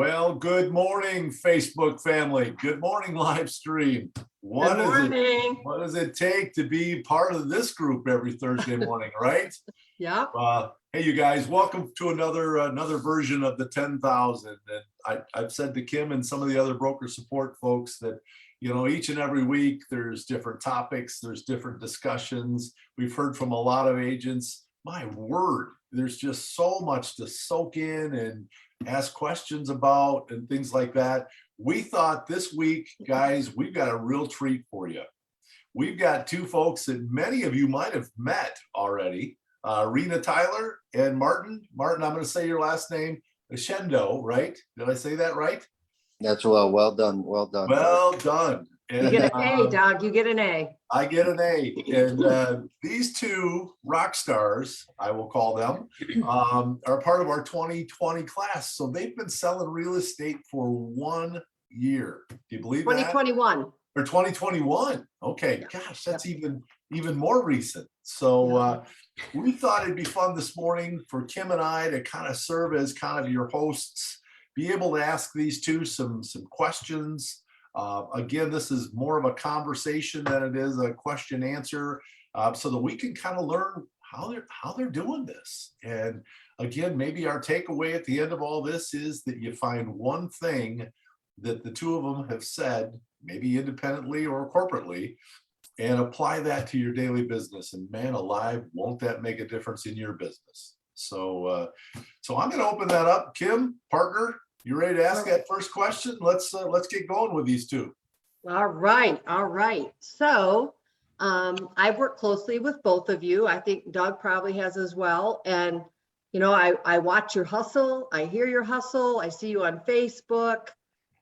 Well, good morning, Facebook family. Good morning, Livestream. What does it take to be part of this group every Thursday morning, right? Yeah. Hey, you guys, welcome to another version of the 10,000. And I've said to Kim and some of the other broker support folks that, you know, each and every week there's different topics, there's different discussions. We've heard from a lot of agents. My word, there's just so much to soak in and ask questions about and things like that. We thought this week, guys, we've got a real treat for you. We've got two folks that many of you might have met already, Rena Tyler and Martin. Martin, I'm going to say your last name, Uchendu, right? Did I say that right? That's well done. Well done. Well done. And, you get an A, Doug. You get an A. I get an A. And these two rock stars, I will call them, are part of our 2020 class. So they've been selling real estate for 1 year. Do you believe 2021. that? Or 2021. Okay, gosh, that's even more recent. So we thought it'd be fun this morning for Kim and I to kind of serve as kind of your hosts, be able to ask these two some questions. Again, this is more of a conversation than it is a question answer, so that we can kind of learn how they're doing this. And again, maybe our takeaway at the end of all this is that you find one thing that the two of them have said, maybe independently or corporately, and apply that to your daily business. And man alive, won't that make a difference in your business? So I'm going to open that up. Kim, partner, you ready to ask that first question? Let's get going with these two. All right. So I've worked closely with both of you. I think Doug probably has as well. And you know, I watch your hustle. I hear your hustle. I see you on Facebook.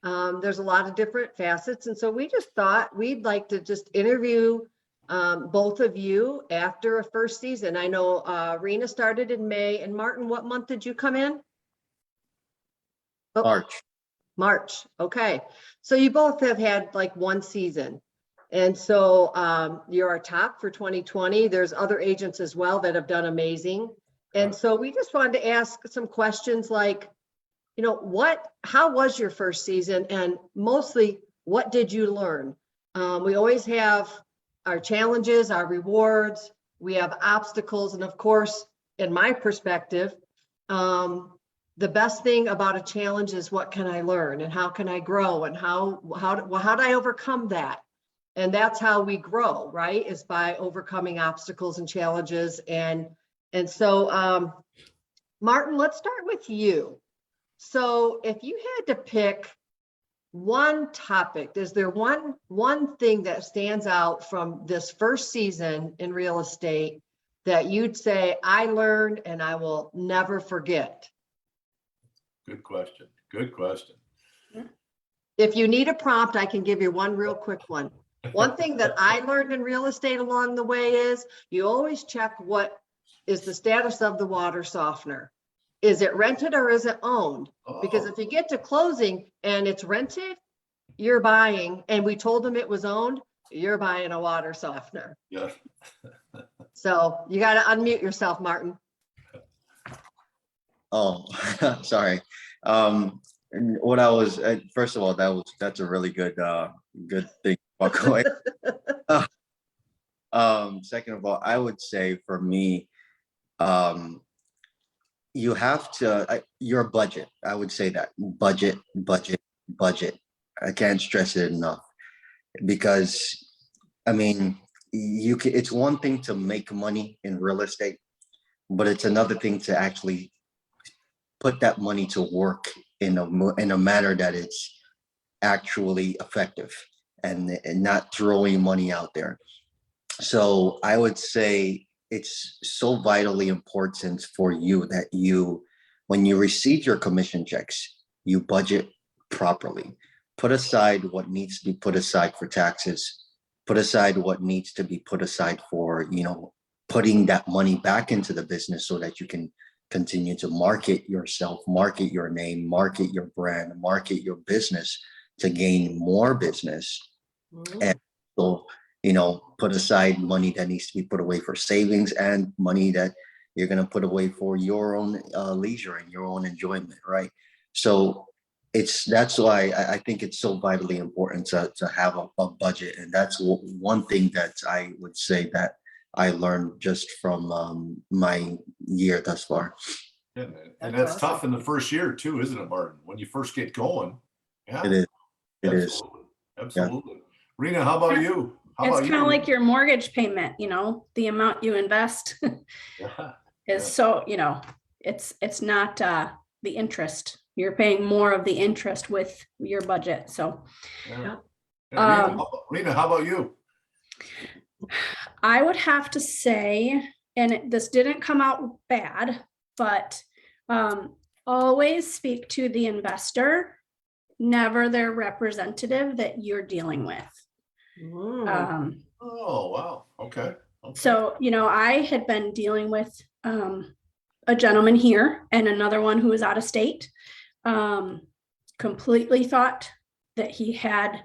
There's a lot of different facets, and so we just thought we'd like to just interview both of you after a first season. I know Rena started in May, and Martin, what month did you come in? Oh, March. Okay. So you both have had like one season. And so you're our top for 2020. There's other agents as well that have done amazing. And so we just wanted to ask some questions like, you know, how was your first season? And mostly, what did you learn? We always have our challenges, our rewards, we have obstacles. And of course, in my perspective, the best thing about a challenge is what can I learn and how can I grow and how do I overcome that? And that's how we grow, right? Is by overcoming obstacles and challenges. And so, Martin, let's start with you. So if you had to pick one topic, is there one thing that stands out from this first season in real estate that you'd say I learned and I will never forget? Good question. Good question. If you need a prompt, I can give you one real quick one. One thing that I learned in real estate along the way is you always check what is the status of the water softener. Is it rented or is it owned? Because if you get to closing and it's rented, you're buying, and we told them it was owned, you're buying a water softener. Yeah. So you got to unmute yourself, Martin. Oh, sorry. What I was first of all, that's a really good thing. Second of all, I would say for me, you have to your budget. I would say that budget. I can't stress it enough, because I mean, it's one thing to make money in real estate, but it's another thing to actually put that money to work in a manner that it's actually effective and not throwing money out there. So I would say it's so vitally important for you that when you receive your commission checks, you budget properly. Put aside what needs to be put aside for taxes, put aside what needs to be put aside for, you know, putting that money back into the business so that you can continue to market yourself, market your name, market your brand, market your business to gain more business. And so, you know, put aside money that needs to be put away for savings and money that you're going to put away for your own leisure and your own enjoyment, right? So that's why I think it's so vitally important to have a budget. And that's one thing that I would say that I learned just from my year thus far. Yeah, man. And That's that's awesome. tough in the first year too, isn't it, Martin? When you first get going. Yeah, It is. It is. absolutely. Absolutely. Rena, how about you? How It's about kind of you? like your mortgage payment, the amount you invest Yeah. is Yeah. so, it's not the interest. You're paying more of the interest with your budget. So Yeah. Um, Rena, how about you? I would have to say, and this didn't come out bad, but always speak to the investor, never their representative that you're dealing with. Oh, wow. Okay. So, I had been dealing with a gentleman here and another one who was out of state. Completely thought that he had,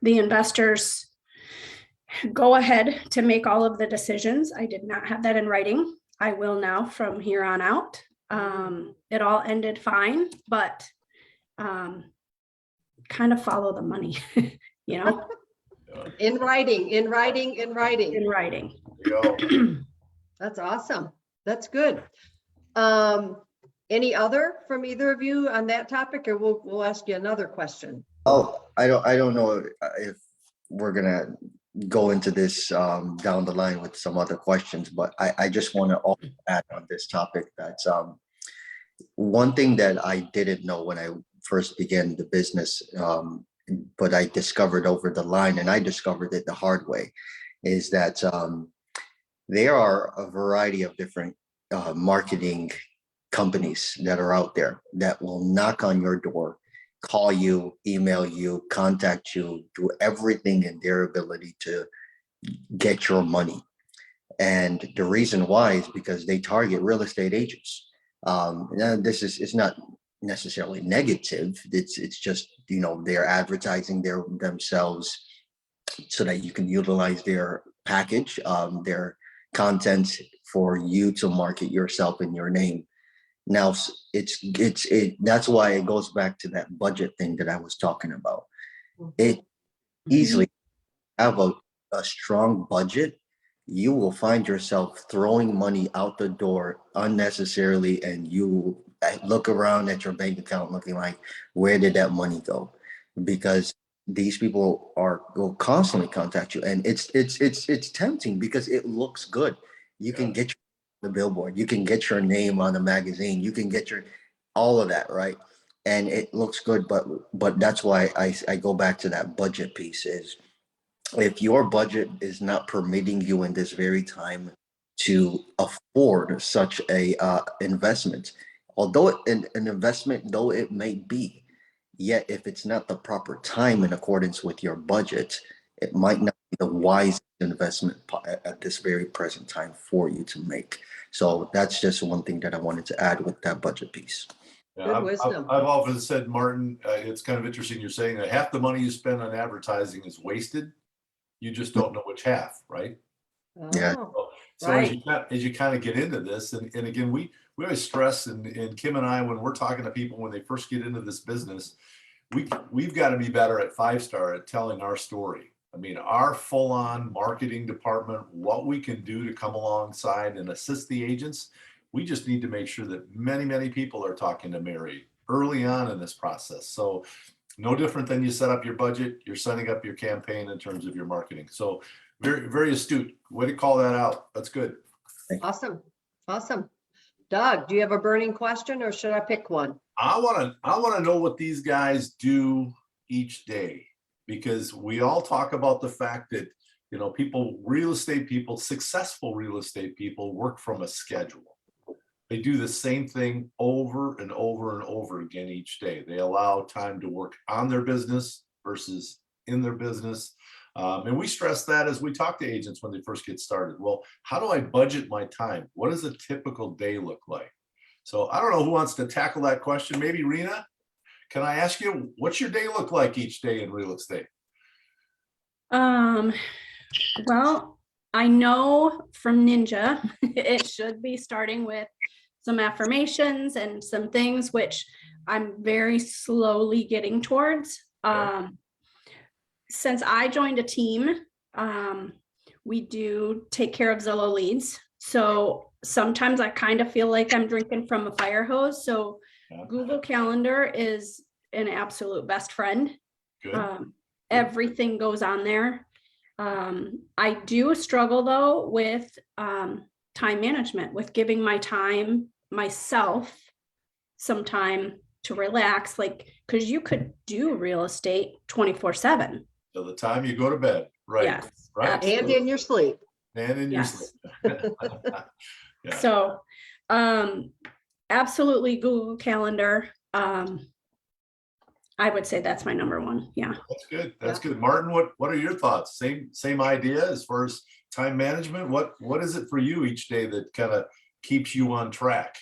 the investors go ahead to make all of the decisions. I did not have that in writing. I will now from here on out. It all ended fine, but kind of follow the money, In writing. in writing. That's awesome. That's good. Any other from either of you on that topic, or we'll ask you another question? Oh, I don't know if we're gonna go into this down the line with some other questions, but I just want to also add on this topic that one thing that I didn't know when I first began the business, but I discovered over the line, and I discovered it the hard way, is that there are a variety of different marketing companies that are out there that will knock on your door, call you, email you, contact you, do everything in their ability to get your money. And the reason why is because they target real estate agents. Now this is, it's not necessarily negative. It's just, they're advertising themselves so that you can utilize their package, their content for you to market yourself in your name. Now that's why it goes back to that budget thing that I was talking about. It easily have a strong budget, you will find yourself throwing money out the door unnecessarily, and you look around at your bank account looking like, where did that money go? Because these people will constantly contact you, and it's tempting because it looks good. You can get the billboard, you can get your name on the magazine, you can get all of that, right? And it looks good, but that's why I go back to that budget piece. Is if your budget is not permitting you in this very time to afford such a investment, although an investment though it may be, yet if it's not the proper time in accordance with your budget, it might not be the wise investment at this very present time for you to make. So that's just one thing that I wanted to add with that budget piece. Yeah, Good wisdom. I've often said, Martin, it's kind of interesting you're saying that half the money you spend on advertising is wasted. You just don't know which half, right? Yeah. So right. as you kind of get into this, and again, we always stress, and Kim and I, when we're talking to people when they first get into this business, we've got to be better at 5-star at telling our story. I mean, our full-on marketing department, what we can do to come alongside and assist the agents. We just need to make sure that many people are talking to Mary early on in this process. So no different than you set up your budget, you're setting up your campaign in terms of your marketing. So very, very astute. Way to call that out. That's good. Awesome. Doug, do you have a burning question, or should I pick one? I want to know what these guys do each day, because we all talk about the fact that, real estate people, successful real estate people work from a schedule. They do the same thing over and over and over again each day. They allow time to work on their business versus in their business. And we stress that as we talk to agents when they first get started. Well, how do I budget my time? What does a typical day look like? So I don't know who wants to tackle that question. Maybe Rena, can I ask you, what's your day look like each day in real estate? Well, I know from Ninja, it should be starting with some affirmations and some things, which I'm very slowly getting towards. Since I joined a team, we do take care of Zillow leads. So sometimes I kind of feel like I'm drinking from a fire hose. So Google Calendar is an absolute best friend. Good. Everything goes on there. I do struggle though with time management, with giving myself some time to relax, like, because you could do real estate 24/7. So the time you go to bed, right? Yes, Right. absolutely. And in your sleep. And in your Yes. sleep. Yeah. So absolutely Google Calendar. I would say that's my number one. Yeah. That's good. That's good. Martin, what are your thoughts? Same idea as far as time management? What is it for you each day that kind of keeps you on track?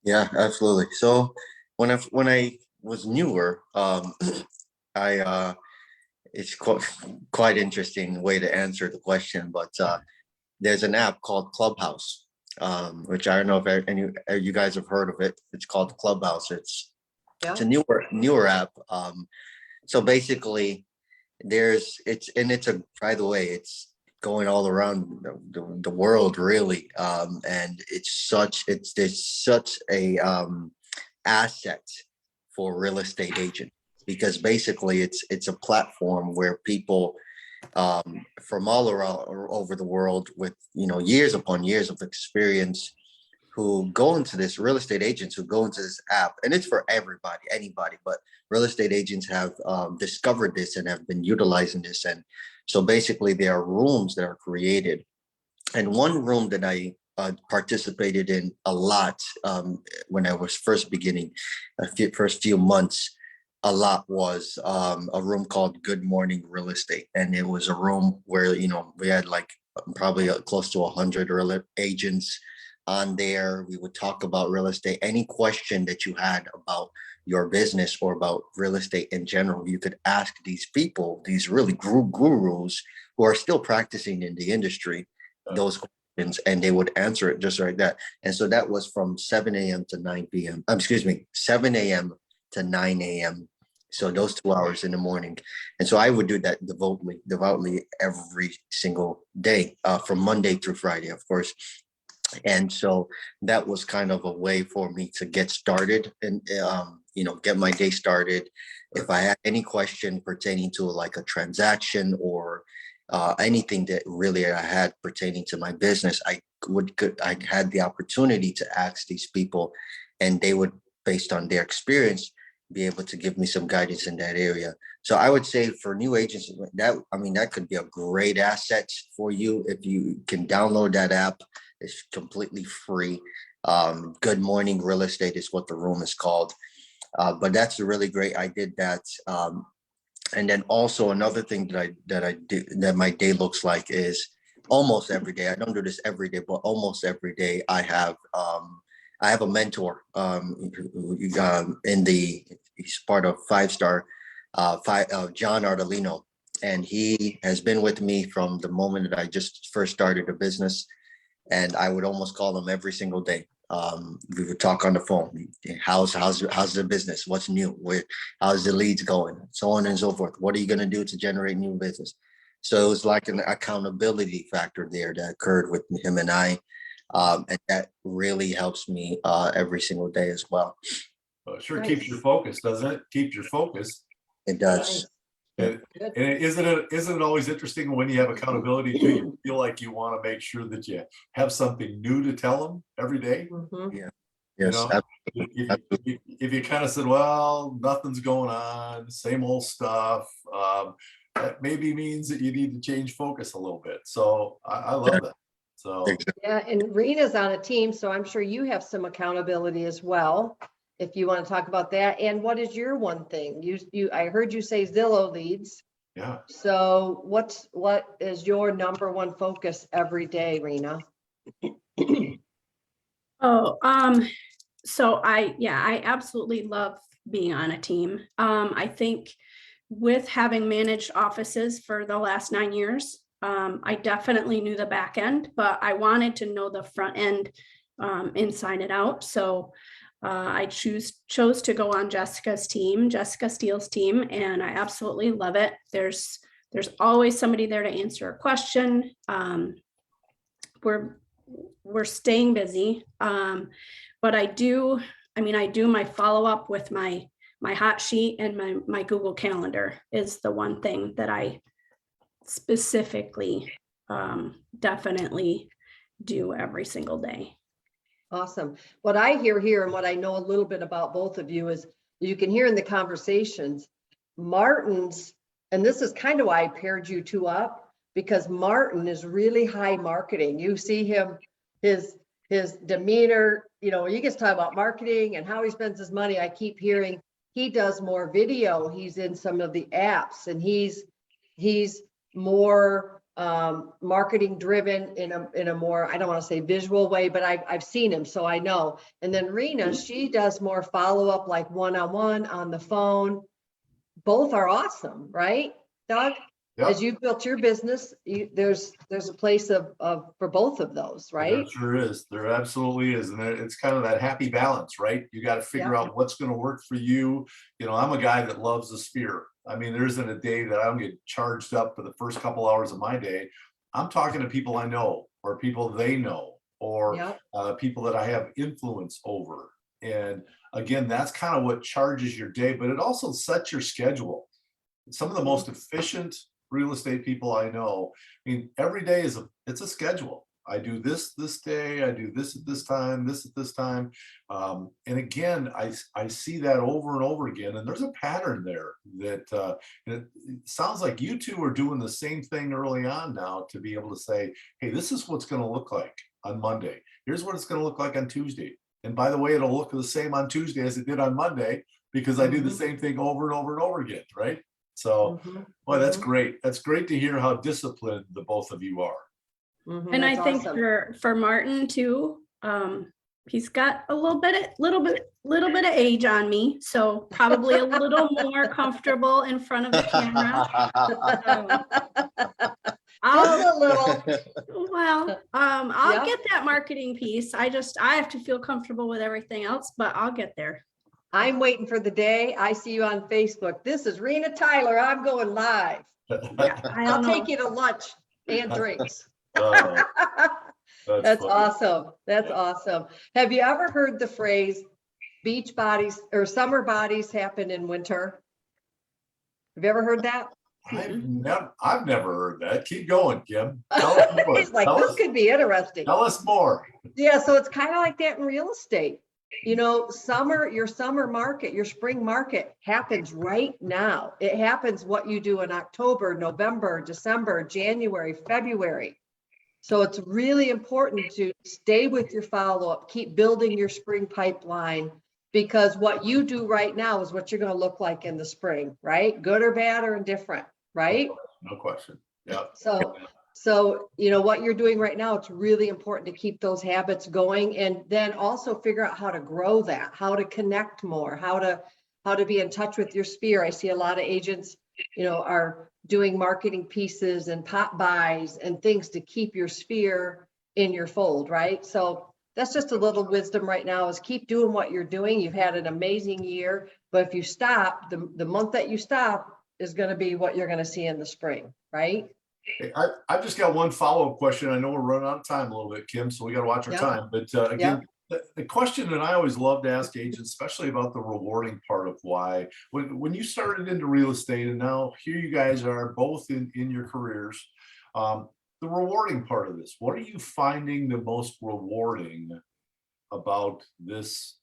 Yeah, absolutely. So when I was newer, it's quite interesting way to answer the question, but there's an app called Clubhouse, which I don't know if any you guys have heard of it. It's called Clubhouse. It's a newer app. So basically, it's by the way, it's going all around the world really, and there's such a asset for real estate agents, because basically it's a platform where people from all around over the world with years upon years of experience who go into this, real estate agents who go into this app, and it's for anybody, but real estate agents have discovered this and have been utilizing this. And so basically there are rooms that are created. And one room that I participated in a lot when I was first beginning, first few months, a lot was a room called Good Morning Real Estate. And it was a room where, we had like probably close to 100 real agents on there. We would talk about real estate. Any question that you had about your business or about real estate in general, you could ask these people, these really gurus who are still practicing in the industry, those questions, and they would answer it just like that. And so that was from 7 a.m. to 9 p.m. 7 a.m. to 9 a.m. So those 2 hours in the morning. And so I would do that devoutly every single day, from Monday through Friday, of course. And so that was kind of a way for me to get started and, get my day started. If I had any question pertaining to like a transaction or anything that really I had pertaining to my business, I had the opportunity to ask these people, and they would, based on their experience, be able to give me some guidance in that area. So I would say for new agents, that could be a great asset for you if you can download that app. It's completely free. Good Morning Real Estate is what the room is called. But that's really great. I did that. And then also another thing that I do that my day looks like is almost every day. I don't do this every day, but almost every day I have a mentor he's part of 5-star, John Ardolino, and he has been with me from the moment that I just first started the business. And I would almost call him every single day. We would talk on the phone. How's the business? What's new? How's the leads going? So on and so forth. What are you going to do to generate new business? So it was like an accountability factor there that occurred with him and I. And that really helps me every single day as well. Well, it sure keeps your focus, doesn't it? Keeps your focus. It does. And isn't it always interesting when you have accountability too? You feel like you want to make sure that you have something new to ttell them every day. Mm-hmm. Yeah. Yes. If you kind of said, well, nothing's going on, same old stuff, that maybe means that you need to change focus a little bit. So I love that. So Yeah, and Rena's on a team, so I'm sure you have some accountability as well, if you want to talk about that. And what is your one thing? I heard you say Zillow leads. yeah. So what is your number one focus every day, Rena? So I absolutely love being on a team. I think with having managed offices for the last 9 years, I definitely knew the back end, but I wanted to know the front end and sign it out. So I chose to go on Jessica Steele's team, and I absolutely love it. There's always somebody there to answer a question. We're staying busy, but I do my follow-up with my hot sheet, and my Google Calendar is the one thing that I specifically definitely do every single day. Awesome. What I hear here and what I know a little bit about both of you is you can hear in the conversations, Martin's, and this is kind of why I paired you two up, because Martin is really high marketing. You see him, his demeanor, you know, you get to talk about marketing and how he spends his money. I keep hearing he does more video. He's in some of the apps, and he's more marketing driven in a more, I don't want to say visual way, but I've seen him, so I know. And then Rena, she does more follow-up, like one-on-one on the phone. Both are awesome, right, Doug? Yep. As you've built your business, there's a place for both of those, right? There sure is. There absolutely is. And it's kind of that happy balance, right? You got to figure out what's going to work for you. You know, I'm a guy that loves the sphere. I mean, there isn't a day that I don't get charged up for the first couple hours of my day. I'm talking to people I know, or people they know, or people that I have influence over. And again, that's kind of what charges your day, but it also sets your schedule. Some of the most efficient real estate people I know, I mean, every day it's a schedule. I do this day, I do this at this time, this at this time. And again, I see that over and over again. And there's a pattern there that it sounds like you two are doing the same thing early on now, to be able to say, hey, this is what's going to look like on Monday. Here's what it's going to look like on Tuesday. And by the way, it'll look the same on Tuesday as it did on Monday, because I do the same thing over and over and over again, right? So, boy, that's great. That's great to hear how disciplined the both of you are. And I think for Martin too, he's got a little bit of age on me, so probably a little more comfortable in front of the camera. I'll get that marketing piece. I have to feel comfortable with everything else, but I'll get there. I'm waiting for the day I see you on Facebook. This is Rena Tyler. I'm going live. Yeah, I'll take you to lunch and drinks. That's That's funny. awesome. That's awesome. Have you ever heard the phrase beach bodies or summer bodies happen in winter? Have you ever heard that? I've never heard that. Keep going, Kim. Tell us more. It's like, this could be interesting. Tell us more. Yeah, so it's kind of like that in real estate. You know, your summer market, your spring market happens right now. It happens what you do in October, November, December, January, February. So it's really important to stay with your follow-up, keep building your spring pipeline, because what you do right now is what you're going to look like in the spring, right? Good or bad or indifferent, right? No question. Yeah. So, you know, what you're doing right now, it's really important to keep those habits going, and then also figure out how to grow that, how to connect more, how to be in touch with your sphere. I see a lot of agents, you know, are doing marketing pieces and pop buys and things to keep your sphere in your fold, right? So that's just a little wisdom right now, is keep doing what you're doing. You've had an amazing year, but if you stop, the month that you stop is going to be what you're going to see in the spring, right? Hey, I've just got one follow-up question. I know we're running out of time a little bit, Kim, so we got to watch our time. But again, the question that I always love to ask agents, especially about the rewarding part of why, when you started into real estate and now here you guys are both in your careers, the rewarding part of this, what are you finding the most rewarding about this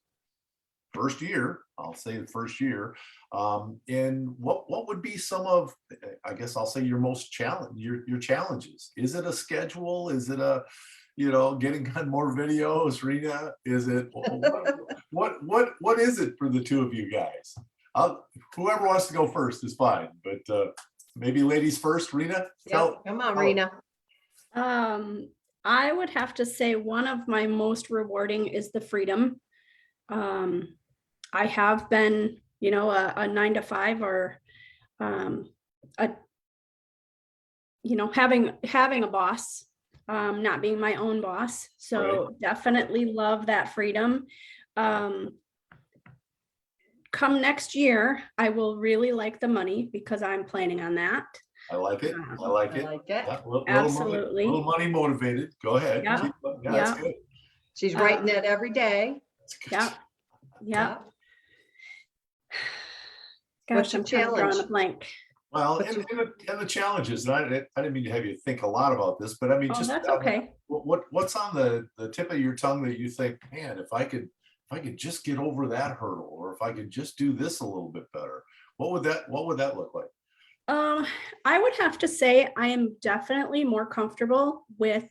first year? I'll say the first year. And what would be some of, I guess I'll say, your most your challenges? Is it a schedule? Is it a, you know, getting on more videos, Rena? Is it what is it for the two of you guys? Whoever wants to go first is fine, but maybe ladies first. Rena, come on, Rena. I would have to say one of my most rewarding is the freedom. I have been, you know, a 9-to-5 or, you know, having a boss not being my own boss. So definitely love that freedom. Come next year, I will really like the money because I'm planning on that. I like it. I like I it. like it. Yeah, Absolutely. little money motivated. Go ahead. Yeah. Yeah, Yeah. that's good. She's writing that every day. That's good. Yeah. Yeah. What's Gosh, your I'm kind of drawing a challenge? blank. Well, What's and the challenges, and I didn't mean to have you think a lot about this, but I mean, Oh, just that's okay. what's on the tip of your tongue that you think, man, if I could just get over that hurdle, or if I could just do this a little bit better, what would that look like? I would have to say I am definitely more comfortable with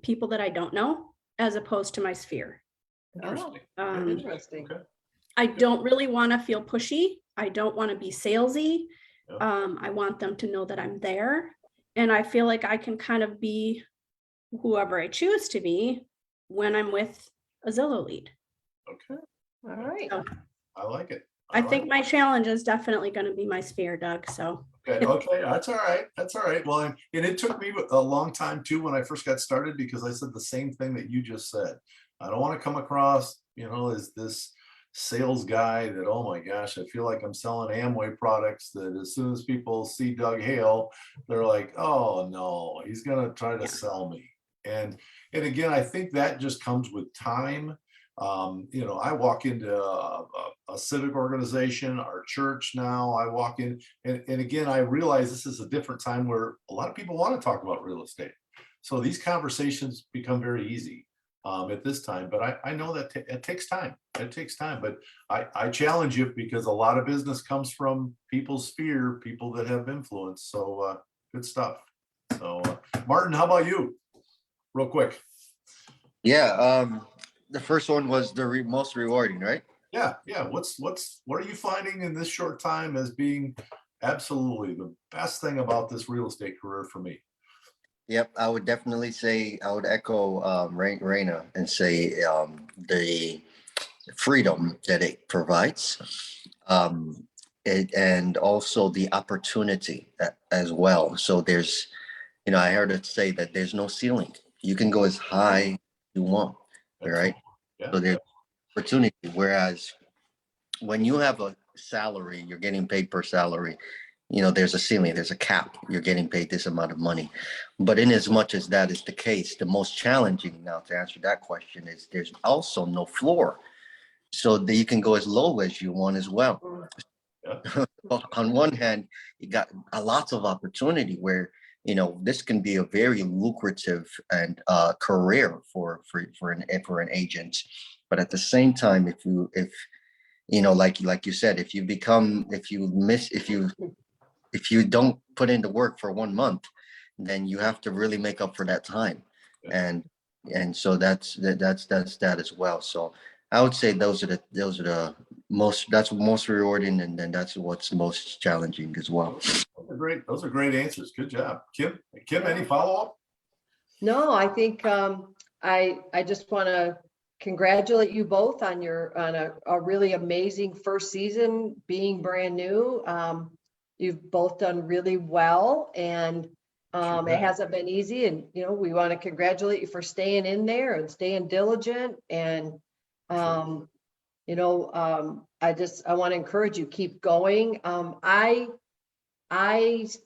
people that I don't know as opposed to my sphere. Interesting. Interesting. Okay. I don't really want to feel pushy. I don't want to be salesy. Yeah. I want them to know that I'm there. And I feel like I can kind of be whoever I choose to be when I'm with a Zillow lead. Okay. All right. So I like it. I like think it. my challenge is definitely going to be my sphere, Doug. So Okay, okay, that's all right. That's all right. Well, and it took me a long time too when I first got started, because I said the same thing that you just said. I don't want to come across, as this sales guy that, oh my gosh, I feel like I'm selling Amway products, that as soon as people see Doug Hale, they're like, oh no, he's gonna try to Yeah. sell me. And again, I think that just comes with time. I walk into a civic organization, our church now, I walk in, and again, I realize this is a different time where a lot of people want to talk about real estate. So these conversations become very easy at this time, but I know that it takes time. It takes time, but I challenge you, because a lot of business comes from people's sphere, people that have influence. So good stuff. So Martin, how about you? Real quick. Yeah, the first one was the most rewarding, right? Yeah. What are you finding in this short time as being absolutely the best thing about this real estate career for me? Yep, I would definitely say, I would echo Rena and say the freedom that it provides, and also the opportunity as well. So there's, I heard it say that there's no ceiling. You can go as high as you want, right? Yeah. So there's opportunity. Whereas when you have a salary, you're getting paid per salary. There's a ceiling, there's a cap. You're getting paid this amount of money. But in as much as that is the case, the most challenging, now to answer that question, is there's also no floor. So that you can go as low as you want as well. Yeah. On one hand, you got a lots of opportunity where, this can be a very lucrative and career for an agent. But at the same time, if like you said, if you don't put in the work for 1 month, then you have to really make up for that time. Yeah. And so that's that as well. So I would say those are the that's most rewarding, and then that's what's most challenging as well. Those are great answers. Good job. Kim, any follow-up? No, I think I just want to congratulate you both on a really amazing first season being brand new. You've both done really well, and it hasn't been easy. And we want to congratulate you for staying in there and staying diligent. And I want to encourage you, keep going. I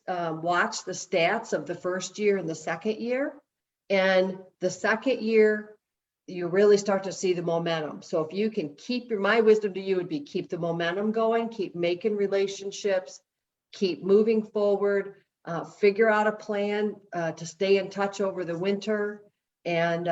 watched the stats of the first year and the second year, and the second year you really start to see the momentum. So if you can my wisdom to you would be keep the momentum going, keep making relationships, keep moving forward, figure out a plan to stay in touch over the winter, and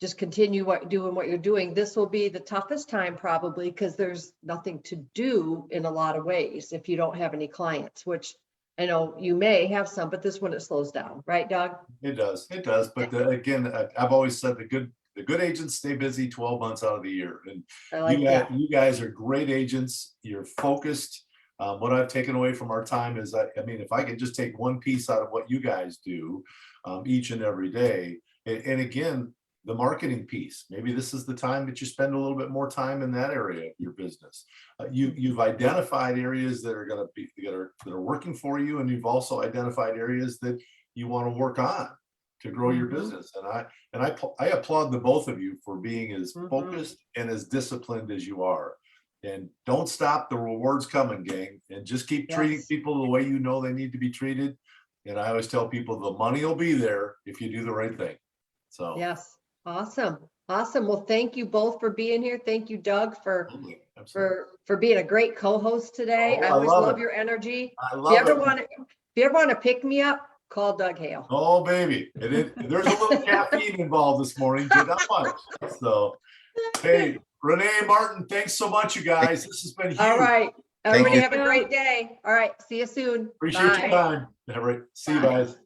just continue doing what you're doing. This will be the toughest time probably, because there's nothing to do in a lot of ways if you don't have any clients, which I know you may have some, but this one, it slows down, right, Doug? It does. But again, I've always said the good agents stay busy 12 months out of the year. And I like that. You guys are great agents. You're focused. What I've taken away from our time is, I mean, if I could just take one piece out of what you guys do each and every day, and again, the marketing piece, maybe this is the time that you spend a little bit more time in that area of your business. You've identified areas that are going to be that are working for you, and you've also identified areas that you want to work on. to grow your Mhm. business. And I applaud the both of you for being as Mhm. focused and as disciplined as you are. And don't stop the rewards coming, gang, and just keep treating Yes. people the way you know they need to be treated. And I always tell people the money will be there if you do the right thing. So Yes, awesome, awesome. Well, thank you both for being here. Thank you, Doug, absolutely, absolutely. for being a great co-host today. Oh, I I always love love it. your energy. I If you love ever it. want to, if you ever want to pick me up, call Doug Hale. Oh, baby. There's a little caffeine involved this morning, but not much. So, hey, Renee, Martin, thanks so much, you guys. This has been huge. All right, everybody you. have a great day. All right, see you soon. Appreciate your Bye. time. All right. See you Bye. guys.